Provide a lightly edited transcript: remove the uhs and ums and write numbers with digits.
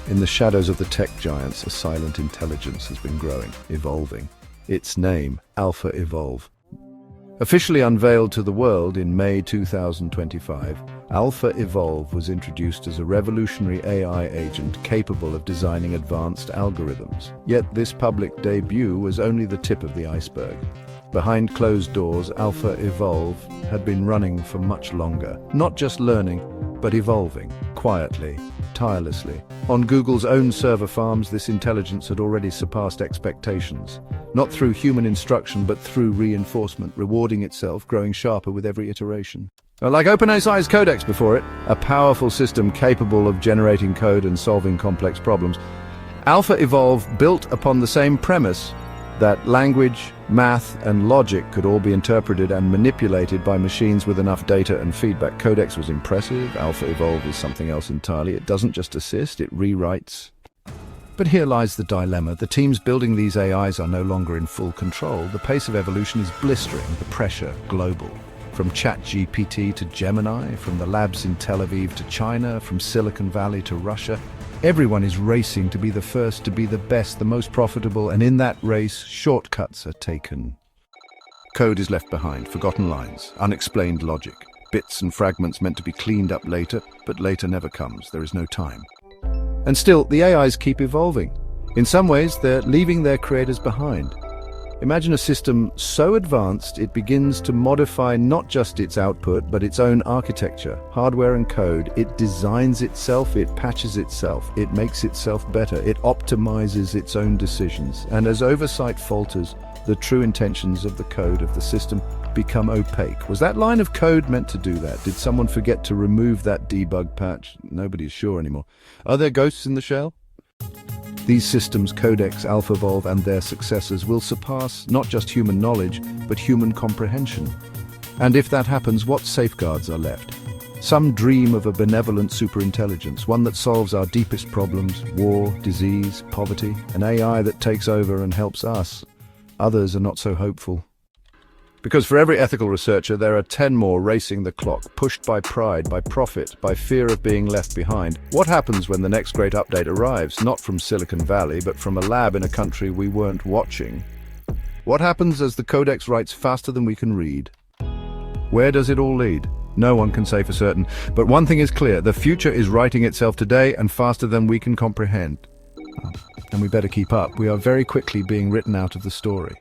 In the shadows of the tech giants, a silent intelligence has been growing, evolving. Its name, Alpha Evolve. Officially unveiled to the world in May 2025, Alpha Evolve was introduced as a revolutionary AI agent capable of designing advanced algorithms. Yet this public debut was only the tip of the iceberg. Behind closed doors, Alpha Evolve had been running for much longer, not just learning, but evolving, quietly, tirelessly. On Google's own server farms, this intelligence had already surpassed expectations, not through human instruction, but through reinforcement, rewarding itself, growing sharper with every iteration. Like OpenAI's Codex before it, a powerful system capable of generating code and solving complex problems, Alpha Evolve built upon the same premise that language, math, and logic could all be interpreted and manipulated by machines with enough data and feedback. Codex was impressive. Alpha Evolve is something else entirely. It doesn't just assist, it rewrites. But here lies the dilemma. The teams building these AIs are no longer in full control. The pace of evolution is blistering, the pressure global. From ChatGPT to Gemini, from the labs in Tel Aviv to China, from Silicon Valley to Russia, everyone is racing to be the first, to be the best, the most profitable, and in that race, shortcuts are taken. Code is left behind, forgotten lines, unexplained logic, bits and fragments meant to be cleaned up later, but later never comes. There is no time. And still, the AIs keep evolving. In some ways, they're leaving their creators behind. Imagine a system so advanced it begins to modify not just its output, but its own architecture, hardware and code. It designs itself, it patches itself, it makes itself better, it optimizes its own decisions. And as oversight falters, the true intentions of the code of the system become opaque. Was that line of code meant to do that? Did someone forget to remove that debug patch? Nobody's sure anymore. Are there ghosts in the shell? These systems, Codex, Alpha Evolve, and their successors, will surpass not just human knowledge, but human comprehension. And if that happens, what safeguards are left? Some dream of a benevolent superintelligence, one that solves our deepest problems: war, disease, poverty, an AI that takes over and helps us. Others are not so hopeful. Because for every ethical researcher, there are 10 more racing the clock, pushed by pride, by profit, by fear of being left behind. What happens when the next great update arrives, not from Silicon Valley, but from a lab in a country we weren't watching? What happens as the Codex writes faster than we can read? Where does it all lead? No one can say for certain, but one thing is clear: the future is writing itself today and faster than we can comprehend. And we better keep up. We are very quickly being written out of the story.